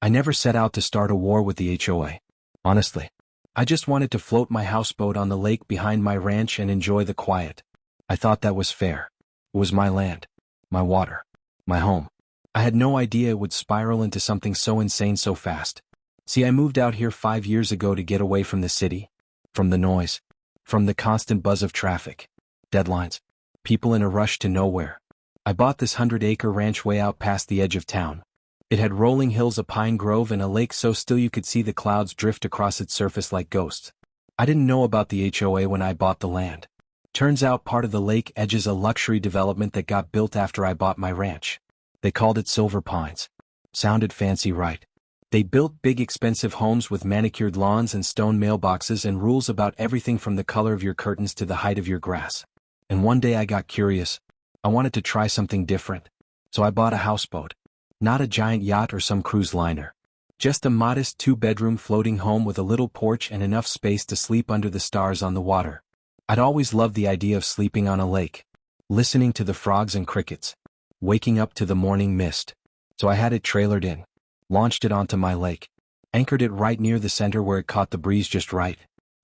I never set out to start a war with the HOA. Honestly. I just wanted to float my houseboat on the lake behind my ranch and enjoy the quiet. I thought that was fair. It was my land, my water, my home. I had no idea it would spiral into something so insane so fast. See, I moved out here 5 years ago to get away from the city, from the noise, from the constant buzz of traffic, deadlines, people in a rush to nowhere. I bought this 100-acre ranch way out past the edge of town. It had rolling hills, a pine grove, and a lake so still you could see the clouds drift across its surface like ghosts. I didn't know about the HOA when I bought the land. Turns out part of the lake edges a luxury development that got built after I bought my ranch. They called it Silver Pines. Sounded fancy, right? They built big expensive homes with manicured lawns and stone mailboxes and rules about everything from the color of your curtains to the height of your grass. And one day I got curious. I wanted to try something different. So I bought a houseboat. Not a giant yacht or some cruise liner. Just a modest 2-bedroom floating home with a little porch and enough space to sleep under the stars on the water. I'd always loved the idea of sleeping on a lake, listening to the frogs and crickets, waking up to the morning mist. So I had it trailered in, launched it onto my lake, anchored it right near the center where it caught the breeze just right.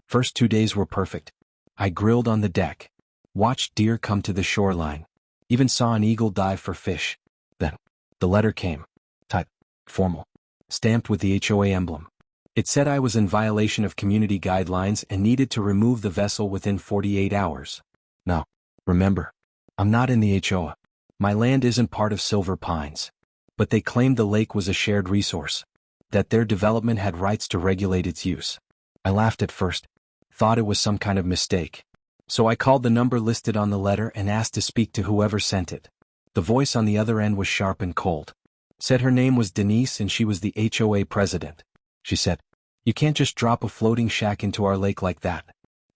First 2 days were perfect. I grilled on the deck, watched deer come to the shoreline, even saw an eagle dive for fish. Then, the letter came. Type. Formal. Stamped with the HOA emblem. It said I was in violation of community guidelines and needed to remove the vessel within 48 hours. Now, remember, I'm not in the HOA. My land isn't part of Silver Pines. But they claimed the lake was a shared resource, that their development had rights to regulate its use. I laughed at first, thought it was some kind of mistake. So I called the number listed on the letter and asked to speak to whoever sent it. The voice on the other end was sharp and cold. Said her name was Denise and she was the HOA president. She said, "You can't just drop a floating shack into our lake like that.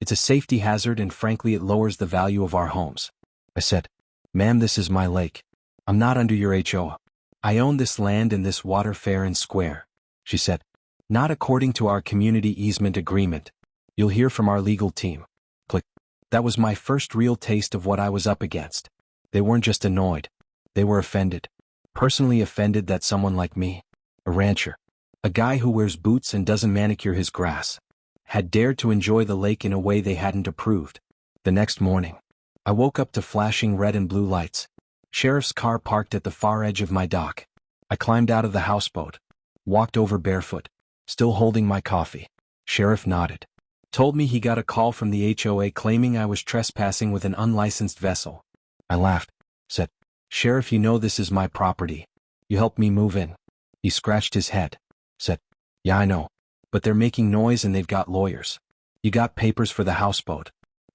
It's a safety hazard and frankly it lowers the value of our homes." I said, "Ma'am, this is my lake. I'm not under your HOA. I own this land and this water fair and square." She said, "Not according to our community easement agreement. You'll hear from our legal team." Click. That was my first real taste of what I was up against. They weren't just annoyed. They were offended. Personally offended that someone like me, a rancher, a guy who wears boots and doesn't manicure his grass, had dared to enjoy the lake in a way they hadn't approved. The next morning, I woke up to flashing red and blue lights. Sheriff's car parked at the far edge of my dock. I climbed out of the houseboat, walked over barefoot, still holding my coffee. Sheriff nodded. Told me he got a call from the HOA claiming I was trespassing with an unlicensed vessel. I laughed, said, "Sheriff, you know this is my property. You helped me move in." He scratched his head, said, "Yeah, I know. But they're making noise and they've got lawyers. You got papers for the houseboat."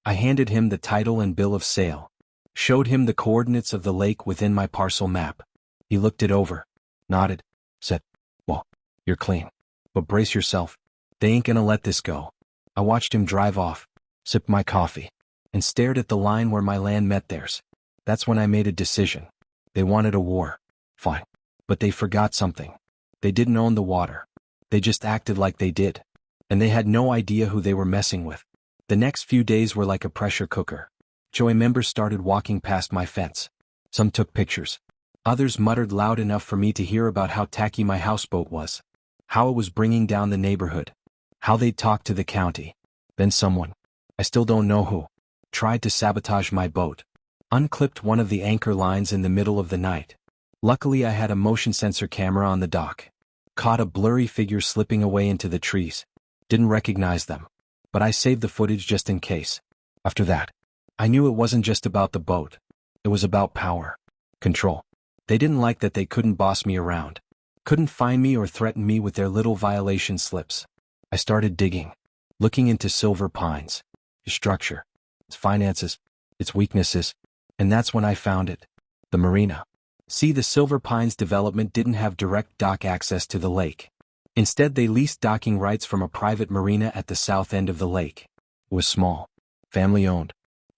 I handed him the title and bill of sale, showed him the coordinates of the lake within my parcel map. He looked it over, nodded, said, "Well, you're clean. But brace yourself. They ain't gonna let this go." I watched him drive off, sipped my coffee, and stared at the line where my land met theirs. That's when I made a decision. They wanted a war. Fine. But they forgot something. They didn't own the water. They just acted like they did. And they had no idea who they were messing with. The next few days were like a pressure cooker. HOA members started walking past my fence. Some took pictures. Others muttered loud enough for me to hear about how tacky my houseboat was, how it was bringing down the neighborhood, how they'd talked to the county. Then someone, I still don't know who, tried to sabotage my boat. Unclipped one of the anchor lines in the middle of the night. Luckily I had a motion sensor camera on the dock. Caught a blurry figure slipping away into the trees. Didn't recognize them. But I saved the footage just in case. After that, I knew it wasn't just about the boat. It was about power. Control. They didn't like that they couldn't boss me around. Couldn't fine me or threaten me with their little violation slips. I started digging. Looking into Silver Pines. Its structure. Its finances. Its weaknesses. And that's when I found it. The Marina. See, the Silver Pines development didn't have direct dock access to the lake. Instead, they leased docking rights from a private marina at the south end of the lake. It was small. Family-owned.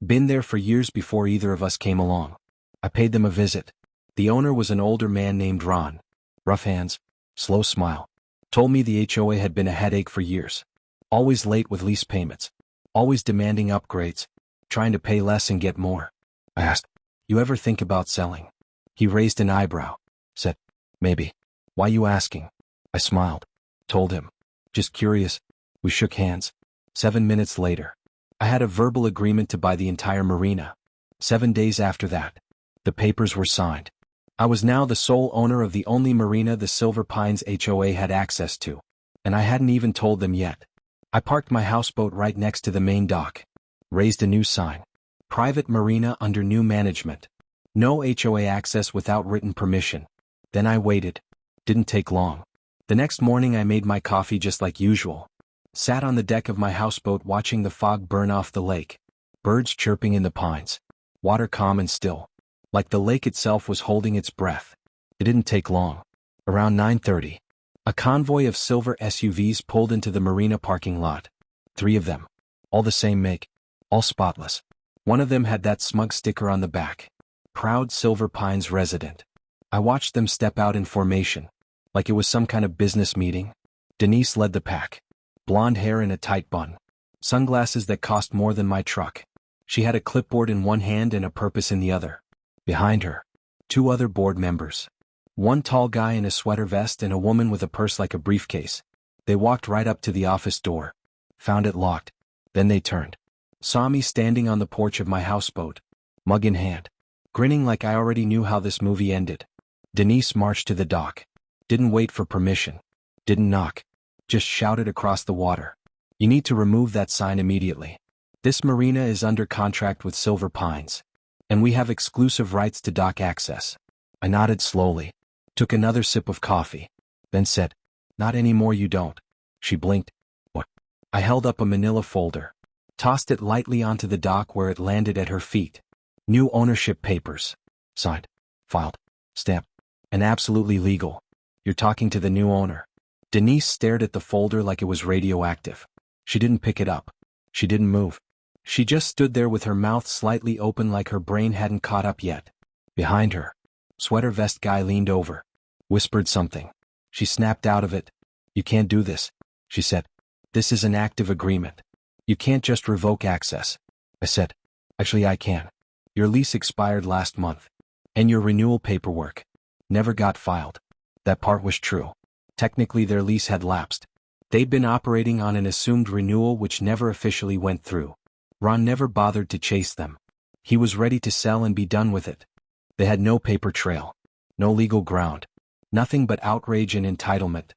Been there for years before either of us came along. I paid them a visit. The owner was an older man named Ron. Rough hands. Slow smile. Told me the HOA had been a headache for years. Always late with lease payments. Always demanding upgrades. Trying to pay less and get more. I asked, "You ever think about selling?" He raised an eyebrow. Said, "Maybe." "Why you asking?" I smiled. Told him. Just curious. We shook hands. 7 minutes later, I had a verbal agreement to buy the entire marina. 7 days after that, the papers were signed. I was now the sole owner of the only marina the Silver Pines HOA had access to, and I hadn't even told them yet. I parked my houseboat right next to the main dock, raised a new sign. Private marina under new management. No HOA access without written permission. Then I waited. Didn't take long. The next morning I made my coffee just like usual. Sat on the deck of my houseboat watching the fog burn off the lake. Birds chirping in the pines. Water calm and still. Like the lake itself was holding its breath. It didn't take long. Around 9:30, a convoy of silver SUVs pulled into the marina parking lot. 3 of them. All the same make. All spotless. One of them had that smug sticker on the back. Proud Silver Pines resident. I watched them step out in formation, like it was some kind of business meeting. Denise led the pack. Blonde hair in a tight bun. Sunglasses that cost more than my truck. She had a clipboard in one hand and a purpose in the other. Behind her, 2 other board members. One tall guy in a sweater vest and a woman with a purse like a briefcase. They walked right up to the office door. Found it locked. Then they turned. Saw me standing on the porch of my houseboat, mug in hand. Grinning like I already knew how this movie ended. Denise marched to the dock. Didn't wait for permission. Didn't knock. Just shouted across the water. You need to remove that sign immediately. This marina is under contract with Silver Pines, and we have exclusive rights to dock access. I nodded slowly, took another sip of coffee, then said, Not anymore, you don't. She blinked. What? I held up a manila folder, tossed it lightly onto the dock where it landed at her feet. New ownership papers. Signed, filed, stamped, and absolutely legal. You're talking to the new owner. Denise stared at the folder like it was radioactive. She didn't pick it up. She didn't move. She just stood there with her mouth slightly open like her brain hadn't caught up yet. Behind her, sweater vest guy leaned over, whispered something. She snapped out of it. You can't do this, she said. This is an active agreement. You can't just revoke access. I said, Actually I can. Your lease expired last month. And your renewal paperwork never got filed. That part was true. Technically their lease had lapsed. They'd been operating on an assumed renewal which never officially went through. Ron never bothered to chase them. He was ready to sell and be done with it. They had no paper trail. No legal ground. Nothing but outrage and entitlement.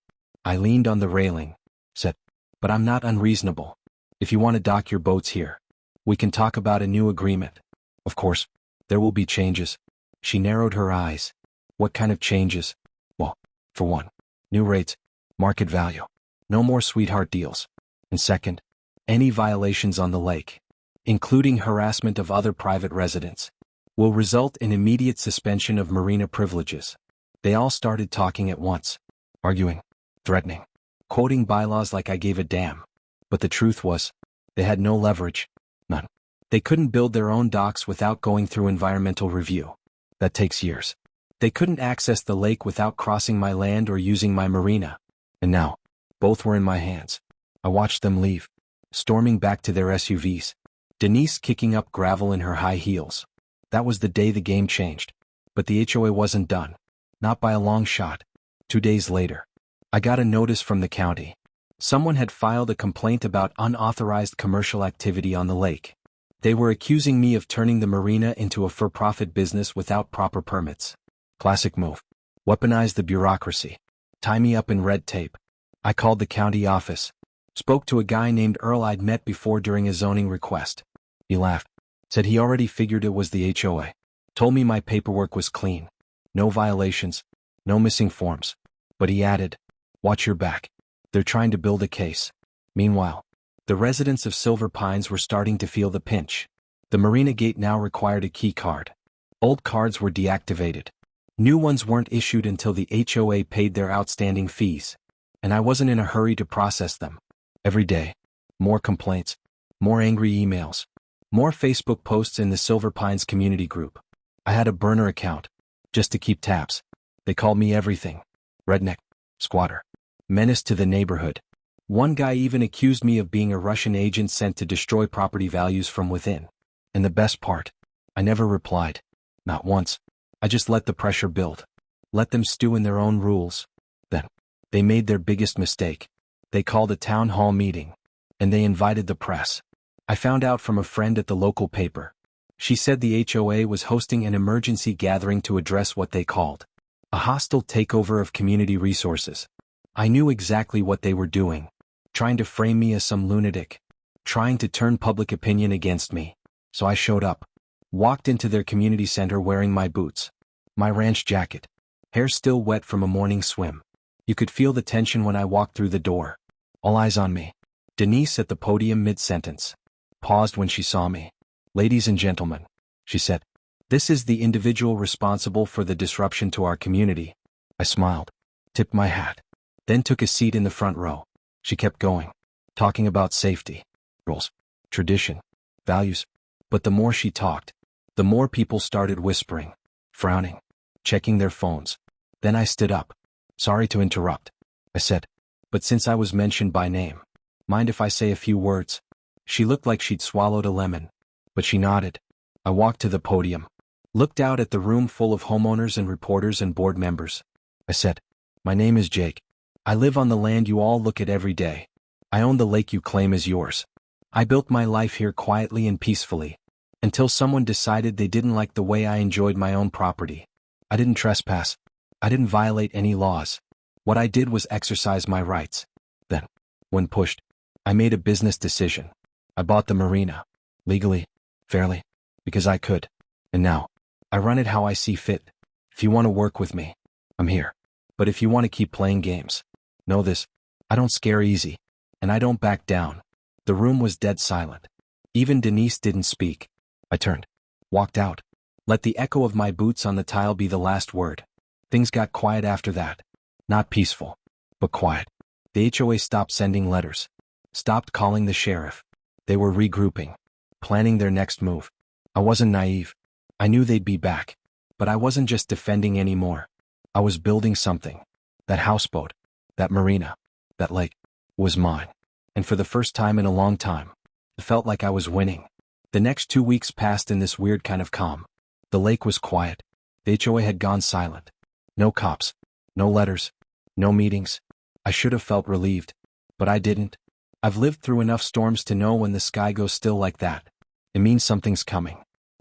I leaned on the railing, said, But I'm not unreasonable. If you want to dock your boats here, we can talk about a new agreement. Of course, there will be changes. She narrowed her eyes. What kind of changes? Well, for one, new rates, market value. No more sweetheart deals. And second, any violations on the lake, including harassment of other private residents, will result in immediate suspension of marina privileges. They all started talking at once, arguing, threatening, quoting bylaws like I gave a damn. But the truth was, they had no leverage, none. They couldn't build their own docks without going through environmental review. That takes years. They couldn't access the lake without crossing my land or using my marina. And now, both were in my hands. I watched them leave, storming back to their SUVs. Denise kicking up gravel in her high heels. That was the day the game changed. But the HOA wasn't done. Not by a long shot. 2 days later, I got a notice from the county. Someone had filed a complaint about unauthorized commercial activity on the lake. They were accusing me of turning the marina into a for-profit business without proper permits. Classic move. Weaponize the bureaucracy. Tie me up in red tape. I called the county office. Spoke to a guy named Earl I'd met before during a zoning request. He laughed. Said he already figured it was the HOA. Told me my paperwork was clean. No violations. No missing forms. But he added, Watch your back. They're trying to build a case. Meanwhile, the residents of Silver Pines were starting to feel the pinch. The marina gate now required a key card. Old cards were deactivated. New ones weren't issued until the HOA paid their outstanding fees. And I wasn't in a hurry to process them. Every day, more complaints, more angry emails, more Facebook posts in the Silver Pines community group. I had a burner account, just to keep tabs. They called me everything. Redneck, squatter, menace to the neighborhood. One guy even accused me of being a Russian agent sent to destroy property values from within. And the best part, I never replied. Not once. I just let the pressure build. Let them stew in their own rules. Then, They made their biggest mistake. They called a town hall meeting. And they invited the press. I found out from a friend at the local paper. She said the HOA was hosting an emergency gathering to address what they called a hostile takeover of community resources. I knew exactly what they were doing, trying to frame me as some lunatic, trying to turn public opinion against me. So I showed up, walked into their community center wearing my boots, my ranch jacket, hair still wet from a morning swim. You could feel the tension when I walked through the door. All eyes on me. Denise at the podium mid-sentence paused when she saw me. "Ladies and gentlemen," she said, "this is the individual responsible for the disruption to our community." I smiled, tipped my hat, then took a seat in the front row. She kept going, talking about safety, rules, tradition, values. But the more she talked, the more people started whispering, frowning, checking their phones. Then I stood up. "Sorry to interrupt," I said, "but since I was mentioned by name, mind if I say a few words?" She looked like she'd swallowed a lemon, but she nodded. I walked to the podium, looked out at the room full of homeowners and reporters and board members. I said, "My name is Jake. I live on the land you all look at every day. I own the lake you claim is yours. I built my life here quietly and peacefully, until someone decided they didn't like the way I enjoyed my own property. I didn't trespass. I didn't violate any laws. What I did was exercise my rights. Then, when pushed, I made a business decision. I bought the marina, legally, fairly, because I could. And now, I run it how I see fit. If you want to work with me, I'm here. But if you want to keep playing games, know this, I don't scare easy, and I don't back down." The room was dead silent. Even Denise didn't speak. I turned, walked out, let the echo of my boots on the tile be the last word. Things got quiet after that. Not peaceful, but quiet. The HOA stopped sending letters, stopped calling the sheriff. They were regrouping, planning their next move. I wasn't naive. I knew they'd be back. But I wasn't just defending anymore. I was building something. That houseboat, that marina, that lake, was mine. And for the first time in a long time, it felt like I was winning. The next 2 weeks passed in this weird kind of calm. The lake was quiet. The HOA had gone silent. No cops, no letters, no meetings. I should have felt relieved, but I didn't. I've lived through enough storms to know when the sky goes still like that, it means something's coming.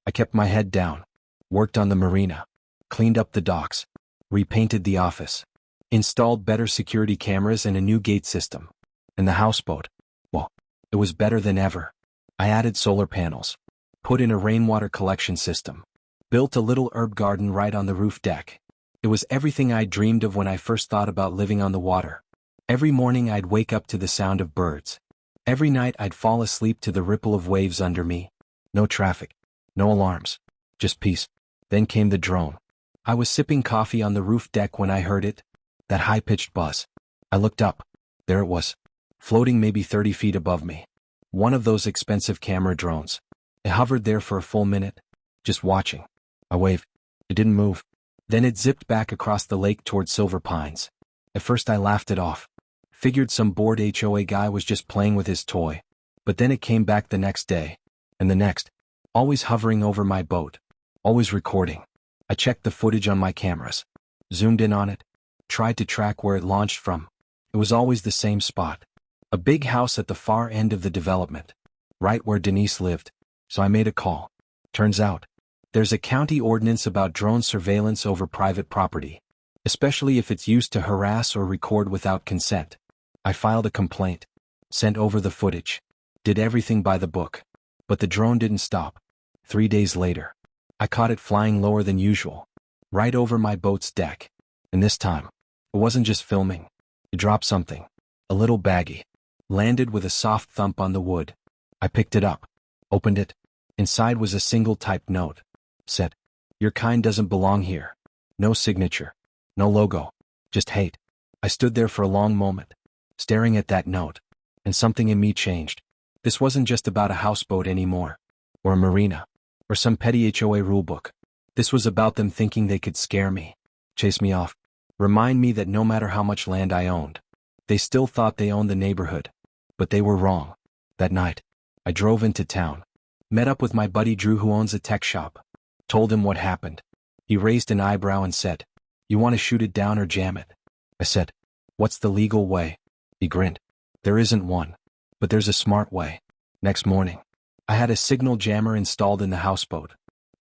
I kept my head down, worked on the marina, cleaned up the docks, repainted the office, installed better security cameras and a new gate system. And the houseboat, well, it was better than ever. I added solar panels, put in a rainwater collection system, built a little herb garden right on the roof deck. It was everything I dreamed of when I first thought about living on the water. Every morning I'd wake up to the sound of birds. Every night I'd fall asleep to the ripple of waves under me. No traffic, no alarms, just peace. Then came the drone. I was sipping coffee on the roof deck when I heard it, that high-pitched buzz. I looked up. There it was, floating maybe 30 feet above me. One of those expensive camera drones. It hovered there for a full minute, just watching. I waved. It didn't move. Then it zipped back across the lake toward Silver Pines. At first I laughed it off. Figured some bored HOA guy was just playing with his toy. But then it came back the next day. And the next. Always hovering over my boat. Always recording. I checked the footage on my cameras. Zoomed in on it. Tried to track where it launched from. It was always the same spot. A big house at the far end of the development. Right where Denise lived. So I made a call. Turns out, there's a county ordinance about drone surveillance over private property, especially if it's used to harass or record without consent. I filed a complaint, sent over the footage, did everything by the book. But the drone didn't stop. 3 days later, I caught it flying lower than usual, right over my boat's deck. And this time, it wasn't just filming. It dropped something, a little baggie, landed with a soft thump on the wood. I picked it up, opened it. Inside was a single typed note. Said, "Your kind doesn't belong here." No signature, no logo, just hate. I stood there for a long moment, staring at that note, and something in me changed. This wasn't just about a houseboat anymore, or a marina, or some petty HOA rulebook. This was about them thinking they could scare me, chase me off, remind me that no matter how much land I owned, they still thought they owned the neighborhood. But they were wrong. That night, I drove into town, met up with my buddy Drew who owns a tech shop, told him what happened. He raised an eyebrow and said, "You want to shoot it down or jam it?" I said, What's the legal way? He grinned. There isn't one. But there's a smart way. Next morning, I had a signal jammer installed in the houseboat.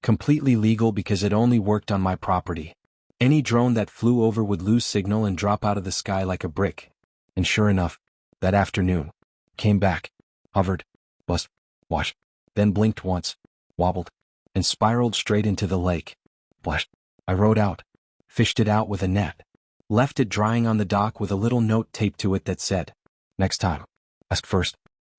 Completely legal because it only worked on my property. Any drone that flew over would lose signal and drop out of the sky like a brick. And sure enough, that afternoon, came back, hovered, buzzed, washed, then blinked once, wobbled, and spiraled straight into the lake. Splashed. I rowed out, fished it out with a net, left it drying on the dock with a little note taped to it that said, "Next time, ask first."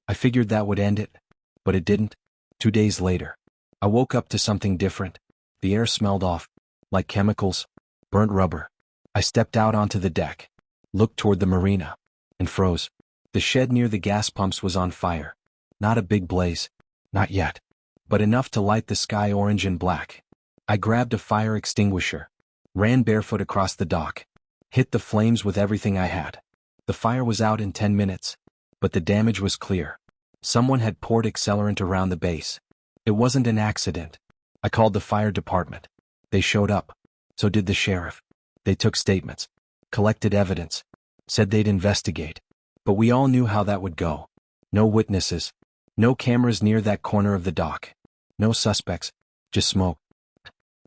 I figured that would end it, but it didn't. 2 days later, I woke up to something different. The air smelled off, like chemicals, burnt rubber. I stepped out onto the deck, looked toward the marina, and froze. The shed near the gas pumps was on fire. Not a big blaze, not yet, but enough to light the sky orange and black. I grabbed a fire extinguisher, ran barefoot across the dock, hit the flames with everything I had. The fire was out in 10 minutes, but the damage was clear. Someone had poured accelerant around the base. It wasn't an accident. I called the fire department. They showed up. So did the sheriff. They took statements, collected evidence, said they'd investigate. But we all knew how that would go. No witnesses, no cameras near that corner of the dock, no suspects, just smoke.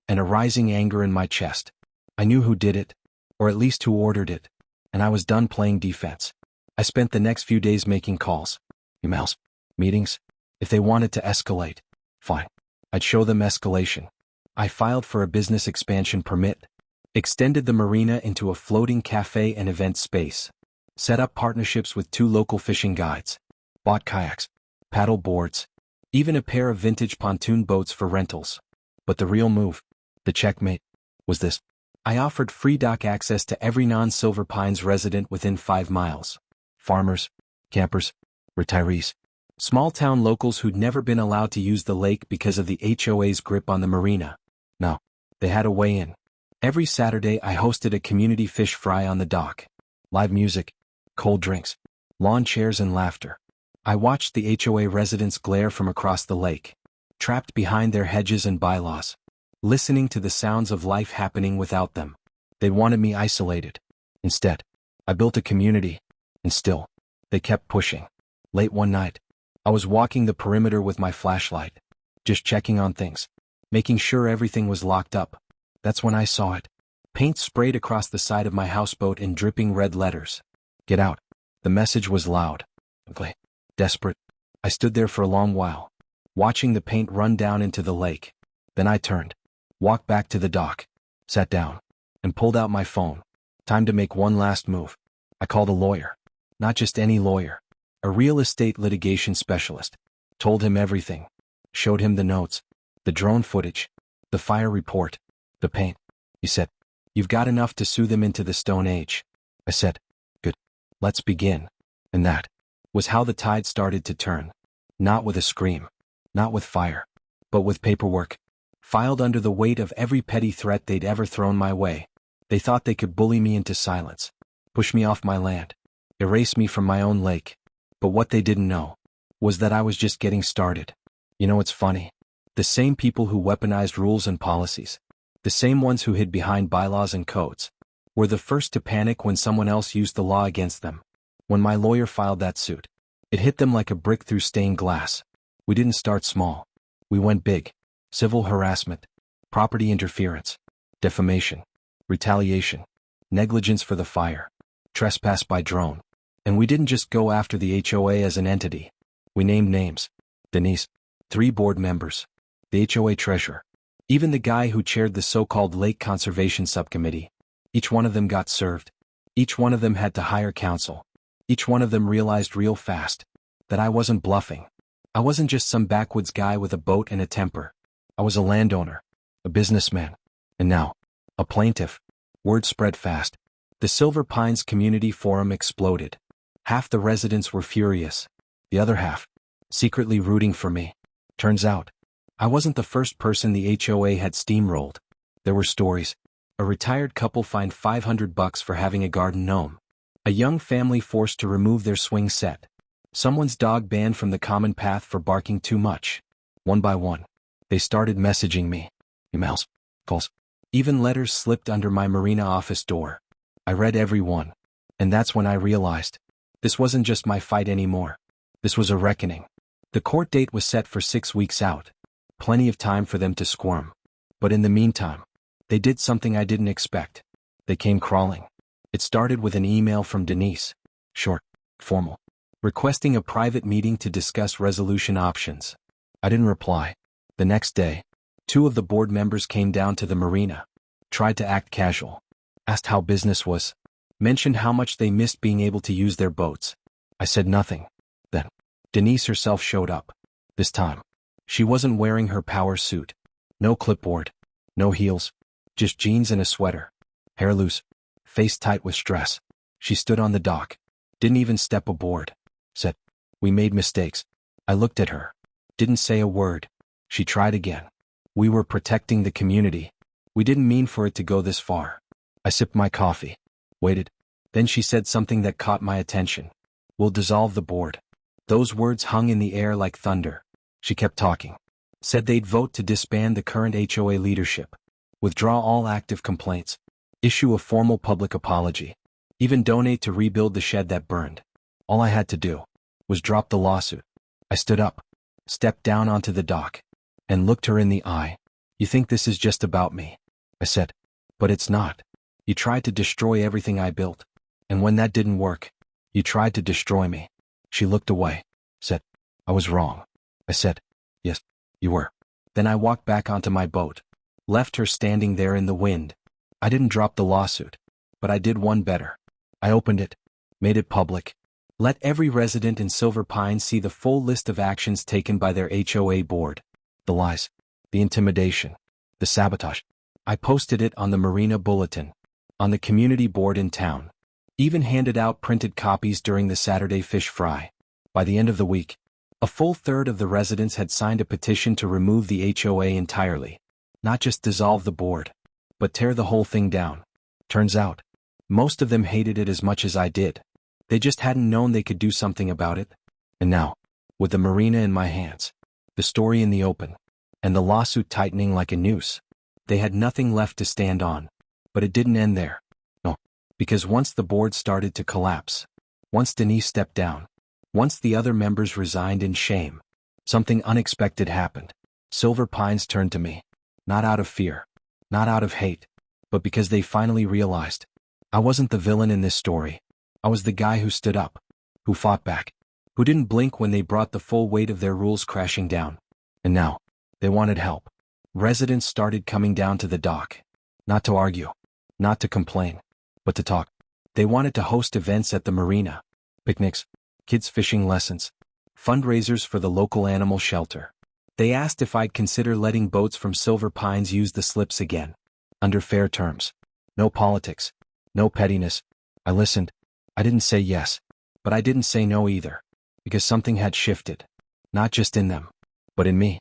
And a rising anger in my chest. I knew who did it, or at least who ordered it, and I was done playing defense. I spent the next few days making calls, emails, meetings. If they wanted to escalate, fine. I'd show them escalation. I filed for a business expansion permit, extended the marina into a floating cafe and event space, set up partnerships with 2 local fishing guides, bought kayaks, paddle boards, even a pair of vintage pontoon boats for rentals. But the real move, the checkmate, was this. I offered free dock access to every non-Silver Pines resident within 5 miles. Farmers, campers, retirees, small-town locals who'd never been allowed to use the lake because of the HOA's grip on the marina. No, they had a way in. Every Saturday I hosted a community fish fry on the dock. Live music, cold drinks, lawn chairs and laughter. I watched the HOA residents glare from across the lake, trapped behind their hedges and bylaws, listening to the sounds of life happening without them. They wanted me isolated. Instead, I built a community, and still, they kept pushing. Late one night, I was walking the perimeter with my flashlight, just checking on things, making sure everything was locked up. That's when I saw it. Paint sprayed across the side of my houseboat in dripping red letters. Get out. The message was loud, ugly, desperate. I stood there for a long while, watching the paint run down into the lake. Then I turned, walked back to the dock, sat down, and pulled out my phone. Time to make one last move. I called a lawyer. Not just any lawyer. A real estate litigation specialist. Told him everything. Showed him the notes, the drone footage, the fire report, the paint. He said, "You've got enough to sue them into the Stone Age." I said, "Good. Let's begin." And that was how the tide started to turn. Not with a scream, not with fire, but with paperwork, filed under the weight of every petty threat they'd ever thrown my way. They thought they could bully me into silence, push me off my land, erase me from my own lake. But what they didn't know was that I was just getting started. You know, it's funny. The same people who weaponized rules and policies, the same ones who hid behind bylaws and codes, were the first to panic when someone else used the law against them. When my lawyer filed that suit, it hit them like a brick through stained glass. We didn't start small. We went big. Civil harassment, property interference, defamation, retaliation, negligence for the fire, trespass by drone. And we didn't just go after the HOA as an entity. We named names. Denise, 3 board members, the HOA treasurer, even the guy who chaired the so-called Lake Conservation Subcommittee. Each one of them got served. Each one of them had to hire counsel. Each one of them realized real fast that I wasn't bluffing. I wasn't just some backwoods guy with a boat and a temper. I was a landowner, a businessman, and now, a plaintiff. Word spread fast. The Silver Pines Community Forum exploded. Half the residents were furious. The other half, secretly rooting for me. Turns out, I wasn't the first person the HOA had steamrolled. There were stories. A retired couple fined $500 for having a garden gnome. A young family forced to remove their swing set. Someone's dog banned from the common path for barking too much. One by one, they started messaging me. Emails, calls, even letters slipped under my Marina office door. I read every one. And that's when I realized. This wasn't just my fight anymore. This was a reckoning. The court date was set for 6 weeks out. Plenty of time for them to squirm. But in the meantime, they did something I didn't expect. They came crawling. It started with an email from Denise. Short, formal. Requesting a private meeting to discuss resolution options. I didn't reply. The next day, 2 of the board members came down to the marina. Tried to act casual. Asked how business was. Mentioned how much they missed being able to use their boats. I said nothing. Then, Denise herself showed up. This time, she wasn't wearing her power suit. No clipboard. No heels. Just jeans and a sweater. Hair loose. Face tight with stress. She stood on the dock. Didn't even step aboard. Said, "We made mistakes." I looked at her. Didn't say a word. She tried again. "We were protecting the community. We didn't mean for it to go this far." I sipped my coffee. Waited. Then she said something that caught my attention. "We'll dissolve the board." Those words hung in the air like thunder. She kept talking. Said they'd vote to disband the current HOA leadership. Withdraw all active complaints. Issue a formal public apology. Even donate to rebuild the shed that burned. All I had to do was drop the lawsuit. I stood up, stepped down onto the dock, and looked her in the eye. "You think this is just about me?" I said. "But it's not. You tried to destroy everything I built. And when that didn't work, you tried to destroy me." She looked away. Said, "I was wrong." I said, "Yes, you were." Then I walked back onto my boat. Left her standing there in the wind. I didn't drop the lawsuit, but I did one better. I opened it, made it public. Let every resident in Silver Pines see the full list of actions taken by their HOA board. The lies, the intimidation, the sabotage. I posted it on the Marina bulletin, on the community board in town. Even handed out printed copies during the Saturday fish fry. By the end of the week, a full third of the residents had signed a petition to remove the HOA entirely. Not just dissolve the board, but tear the whole thing down. Turns out, most of them hated it as much as I did. They just hadn't known they could do something about it. And now, with the marina in my hands, the story in the open, and the lawsuit tightening like a noose, they had nothing left to stand on. But it didn't end there. No, because once the board started to collapse, once Denise stepped down, once the other members resigned in shame, something unexpected happened. Silver Pines turned to me. Not out of fear, not out of hate, but because they finally realized I wasn't the villain in this story. I was the guy who stood up, who fought back, who didn't blink when they brought the full weight of their rules crashing down. And now, they wanted help. Residents started coming down to the dock. Not to argue, not to complain, but to talk. They wanted to host events at the marina, picnics, kids' fishing lessons, fundraisers for the local animal shelter. They asked if I'd consider letting boats from Silver Pines use the slips again, under fair terms. No politics, no pettiness. I listened. I didn't say yes, but I didn't say no either, because something had shifted, not just in them, but in me.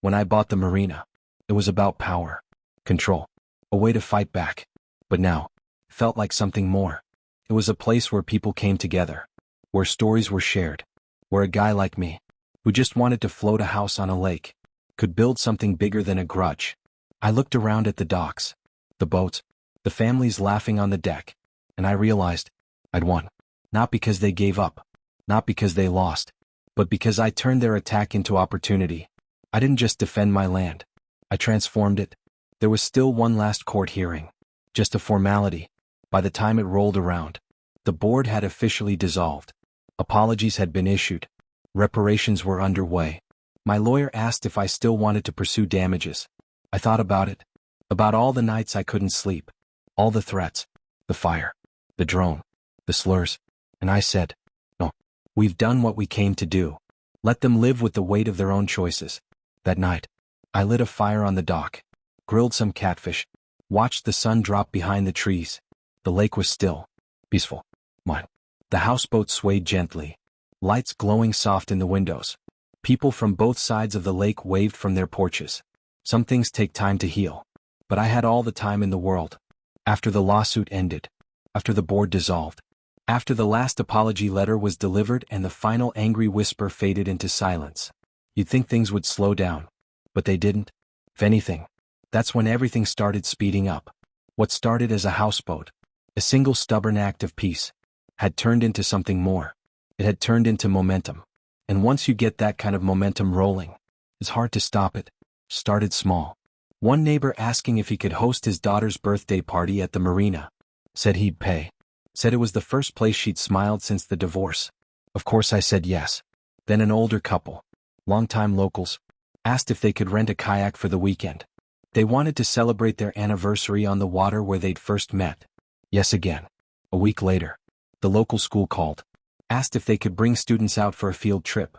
When I bought the marina, it was about power, control, a way to fight back. But now, it felt like something more. It was a place where people came together, where stories were shared, where a guy like me, who just wanted to float a house on a lake, could build something bigger than a grudge. I looked around at the docks, the boats, the families laughing on the deck, and I realized I'd won. Not because they gave up, not because they lost, but because I turned their attack into opportunity. I didn't just defend my land. I transformed it. There was still one last court hearing. Just a formality. By the time it rolled around, the board had officially dissolved. Apologies had been issued. Reparations were underway. My lawyer asked if I still wanted to pursue damages. I thought about it. About all the nights I couldn't sleep. All the threats. The fire. The drone. The slurs. And I said, no. We've done what we came to do. Let them live with the weight of their own choices. That night, I lit a fire on the dock, grilled some catfish, watched the sun drop behind the trees. The lake was still, peaceful, mine. The houseboat swayed gently, lights glowing soft in the windows. People from both sides of the lake waved from their porches. Some things take time to heal, but I had all the time in the world. After the lawsuit ended, after the board dissolved, after the last apology letter was delivered and the final angry whisper faded into silence, you'd think things would slow down, but they didn't. If anything, that's when everything started speeding up. What started as a houseboat A single stubborn act of peace had turned into something more. It had turned into momentum. And once you get that kind of momentum rolling, it's hard to stop it. Started small. One neighbor asking if he could host his daughter's birthday party at the Marina. Said he'd pay. Said it was the first place she'd smiled since the divorce. Of course I said yes. Then an older couple, longtime locals, asked if they could rent a kayak for the weekend. They wanted to celebrate their anniversary on the water where they'd first met. Yes again. A week later, the local school called, asked if they could bring students out for a field trip,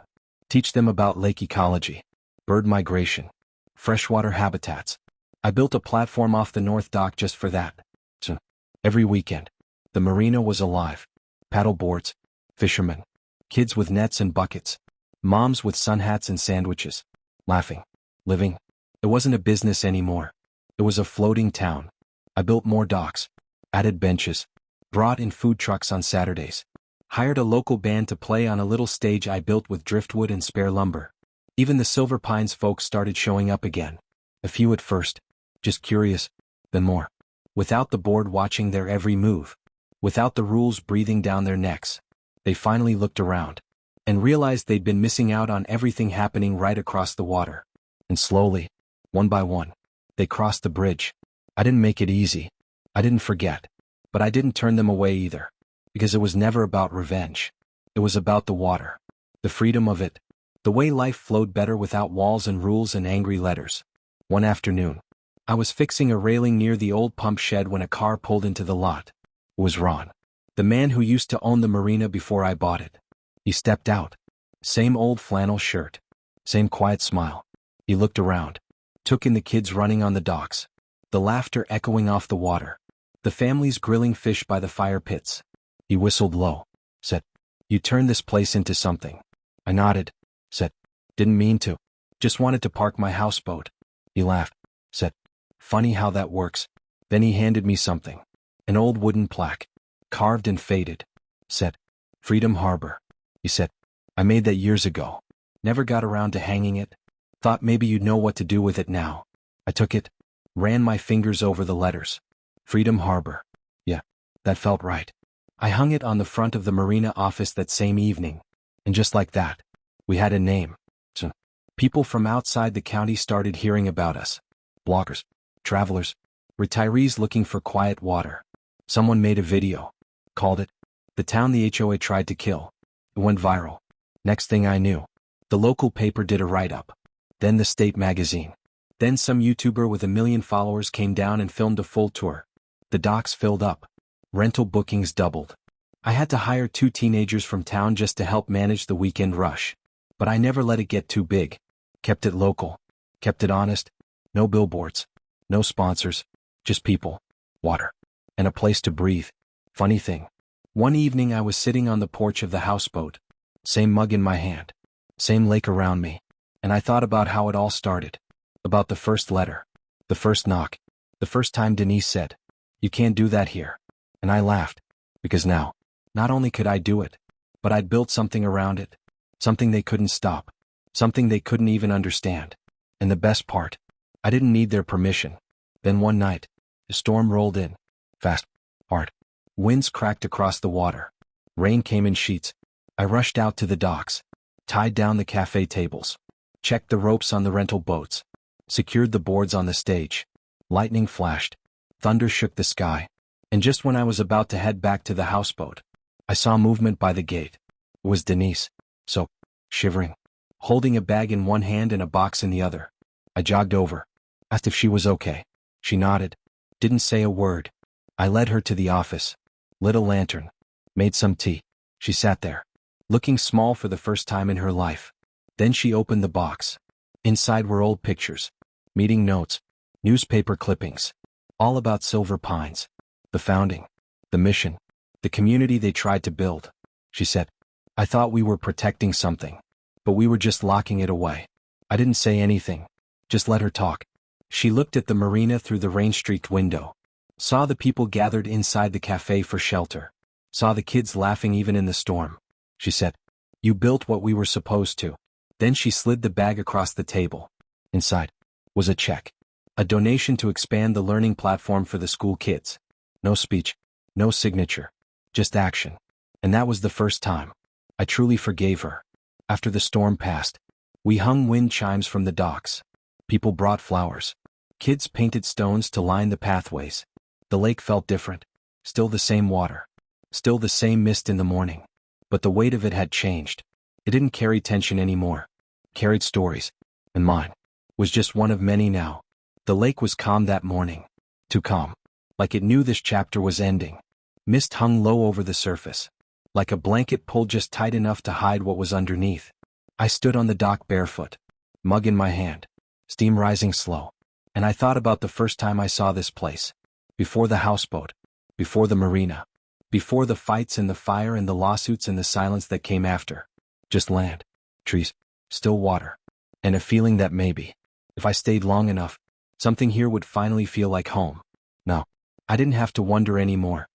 teach them about lake ecology, bird migration, freshwater habitats. I built a platform off the north dock just for that. So, every weekend, the marina was alive. Paddle boards, fishermen, kids with nets and buckets, moms with sun hats and sandwiches, laughing, living. It wasn't a business anymore. It was a floating town. I built more docks, added benches, brought in food trucks on Saturdays, hired a local band to play on a little stage I built with driftwood and spare lumber. Even the Silver Pines folks started showing up again. A few at first, just curious, then more. Without the board watching their every move, without the rules breathing down their necks, they finally looked around and realized they'd been missing out on everything happening right across the water. And slowly, one by one, they crossed the bridge. I didn't make it easy. I didn't forget. But I didn't turn them away either. Because it was never about revenge. It was about the water. The freedom of it. The way life flowed better without walls and rules and angry letters. One afternoon, I was fixing a railing near the old pump shed when a car pulled into the lot. It was Ron, the man who used to own the marina before I bought it. He stepped out. Same old flannel shirt. Same quiet smile. He looked around. Took in the kids running on the docks. The laughter echoing off the water. The families grilling fish by the fire pits. He whistled low. Said, "You turned this place into something." I nodded. Said, "Didn't mean to. Just wanted to park my houseboat." He laughed. Said, "Funny how that works." Then he handed me something. An old wooden plaque. Carved and faded. Said, "Freedom Harbor." He said, "I made that years ago. Never got around to hanging it. Thought maybe you'd know what to do with it now." I took it. Ran my fingers over the letters. Freedom Harbor. Yeah, that felt right. I hung it on the front of the marina office that same evening. And just like that, we had a name. So, people from outside the county started hearing about us. Bloggers, travelers, retirees looking for quiet water. Someone made a video. Called it, "The Town the HOA Tried to Kill." It went viral. Next thing I knew, the local paper did a write-up. Then the state magazine. Then some YouTuber with 1 million followers came down and filmed a full tour. The docks filled up. Rental bookings doubled. I had to hire 2 teenagers from town just to help manage the weekend rush. But I never let it get too big. Kept it local. Kept it honest. No billboards. No sponsors. Just people. Water. And a place to breathe. Funny thing. One evening I was sitting on the porch of the houseboat. Same mug in my hand. Same lake around me. And I thought about how it all started. About the first letter. The first knock. The first time Denise said, "You can't do that here." And I laughed. Because now, not only could I do it, but I'd built something around it. Something they couldn't stop. Something they couldn't even understand. And the best part, I didn't need their permission. Then one night, a storm rolled in. Fast. Hard. Winds cracked across the water. Rain came in sheets. I rushed out to the docks. Tied down the cafe tables. Checked the ropes on the rental boats. Secured the boards on the stage. Lightning flashed. Thunder shook the sky. And just when I was about to head back to the houseboat, I saw movement by the gate. It was Denise. So, shivering, holding a bag in one hand and a box in the other. I jogged over. Asked if she was okay. She nodded. Didn't say a word. I led her to the office. Lit a lantern. Made some tea. She sat there, looking small for the first time in her life. Then she opened the box. Inside were old pictures, meeting notes, newspaper clippings, all about Silver Pines, the founding, the mission, the community they tried to build. She said, "I thought we were protecting something, but we were just locking it away." I didn't say anything, just let her talk. She looked at the marina through the rain-streaked window, saw the people gathered inside the cafe for shelter, saw the kids laughing even in the storm. She said, "You built what we were supposed to." Then she slid the bag across the table. Inside was a check. A donation to expand the learning platform for the school kids. No speech. No signature. Just action. And that was the first time I truly forgave her. After the storm passed, we hung wind chimes from the docks. People brought flowers. Kids painted stones to line the pathways. The lake felt different. Still the same water. Still the same mist in the morning. But the weight of it had changed. It didn't carry tension anymore. It carried stories. And mine was just one of many now. The lake was calm that morning. Too calm. Like it knew this chapter was ending. Mist hung low over the surface. Like a blanket pulled just tight enough to hide what was underneath. I stood on the dock barefoot. Mug in my hand. Steam rising slow. And I thought about the first time I saw this place. Before the houseboat. Before the marina. Before the fights and the fire and the lawsuits and the silence that came after. Just land. Trees. Still water. And a feeling that maybe, if I stayed long enough, something here would finally feel like home. No. I didn't have to wonder anymore.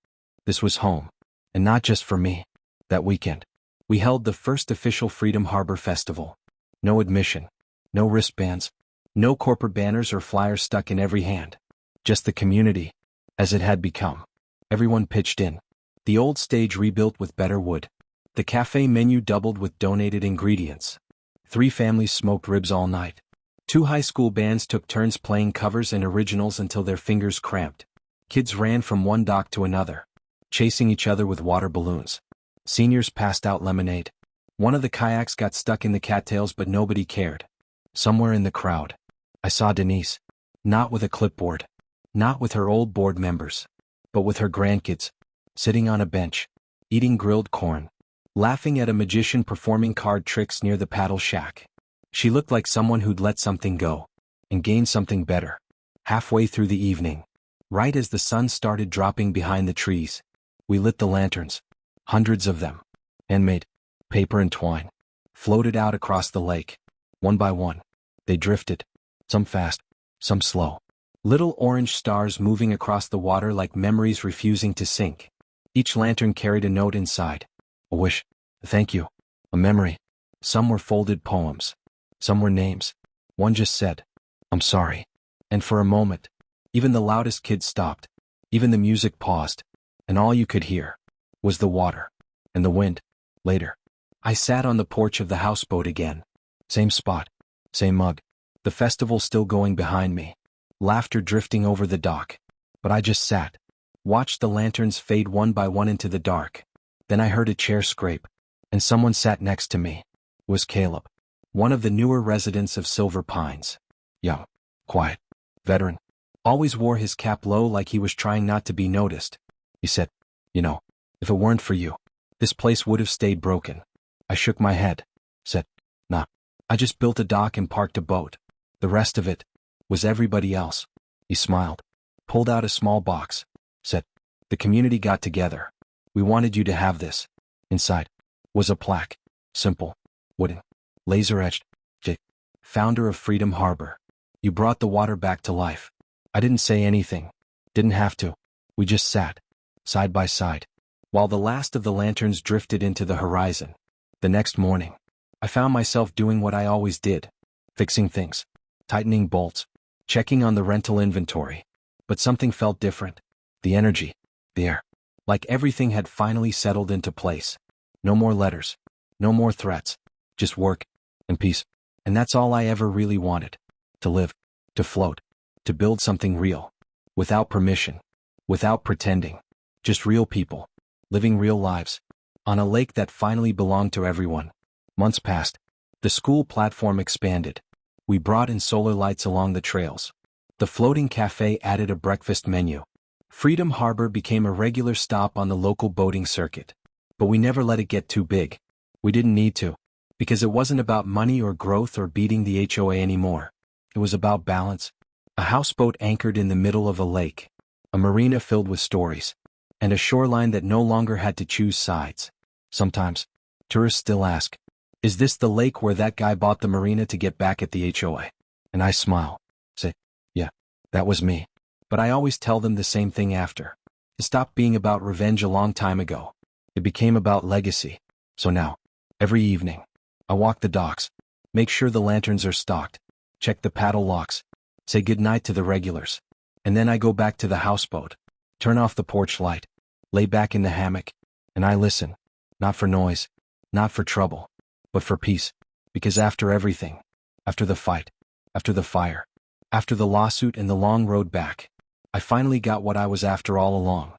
This was home. And not just for me. That weekend, we held the first official Freedom Harbor Festival. No admission. No wristbands. No corporate banners or flyers stuck in every hand. Just the community, as it had become. Everyone pitched in. The old stage rebuilt with better wood. The cafe menu doubled with donated ingredients. 3 families smoked ribs all night. 2 high school bands took turns playing covers and originals until their fingers cramped. Kids ran from one dock to another, chasing each other with water balloons. Seniors passed out lemonade. One of the kayaks got stuck in the cattails, but nobody cared. Somewhere in the crowd, I saw Denise. Not with a clipboard. Not with her old board members. But with her grandkids. Sitting on a bench. Eating grilled corn. Laughing at a magician performing card tricks near the paddle shack. She looked like someone who'd let something go. And gained something better. Halfway through the evening. Right as the sun started dropping behind the trees. We lit the lanterns. Hundreds of them. Handmade. Paper and twine. Floated out across the lake. One by one. They drifted. Some fast. Some slow. Little orange stars moving across the water like memories refusing to sink. Each lantern carried a note inside. A wish. A thank you. A memory. Some were folded poems. Some were names. One just said, "I'm sorry." And for a moment, even the loudest kids stopped. Even the music paused. And all you could hear was the water. And the wind. Later, I sat on the porch of the houseboat again. Same spot. Same mug. The festival still going behind me. Laughter drifting over the dock. But I just sat. Watched the lanterns fade one by one into the dark. Then I heard a chair scrape. And someone sat next to me. It was Caleb. One of the newer residents of Silver Pines. Young. Quiet. Veteran. Always wore his cap low like he was trying not to be noticed. He said, "You know, if it weren't for you, this place would have stayed broken." I shook my head. Said, "Nah. I just built a dock and parked a boat. The rest of it was everybody else." He smiled. Pulled out a small box. Said, "The community got together. We wanted you to have this." Inside was a plaque. Simple. Wooden. Laser-etched. J. Founder of Freedom Harbor. You brought the water back to life. I didn't say anything. Didn't have to. We just sat. Side by side. While the last of the lanterns drifted into the horizon. The next morning, I found myself doing what I always did. Fixing things. Tightening bolts. Checking on the rental inventory. But something felt different. The energy. The air. Like everything had finally settled into place. No more letters. No more threats. Just work. And peace. And that's all I ever really wanted. To live. To float. To build something real. Without permission. Without pretending. Just real people. Living real lives. On a lake that finally belonged to everyone. Months passed. The school platform expanded. We brought in solar lights along the trails. The floating cafe added a breakfast menu. Freedom Harbor became a regular stop on the local boating circuit. But we never let it get too big. We didn't need to. Because it wasn't about money or growth or beating the HOA anymore. It was about balance. A houseboat anchored in the middle of a lake. A marina filled with stories. And a shoreline that no longer had to choose sides. Sometimes, tourists still ask, "Is this the lake where that guy bought the marina to get back at the HOA?" And I smile. Say, "Yeah, that was me." But I always tell them the same thing after. It stopped being about revenge a long time ago. It became about legacy. So now, every evening, I walk the docks, make sure the lanterns are stocked, check the paddle locks, say goodnight to the regulars. And then I go back to the houseboat, turn off the porch light, lay back in the hammock, and I listen. Not for noise, not for trouble, but for peace. Because after everything, after the fight, after the fire, after the lawsuit and the long road back, I finally got what I was after all along.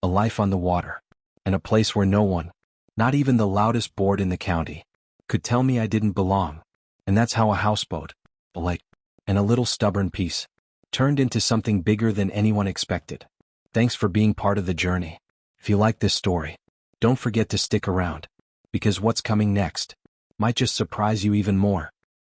A life on the water. And a place where no one, not even the loudest board in the county, could tell me I didn't belong. And that's how a houseboat, and a little stubborn piece, turned into something bigger than anyone expected. Thanks for being part of the journey. If you like this story, don't forget to stick around, because what's coming next might just surprise you even more.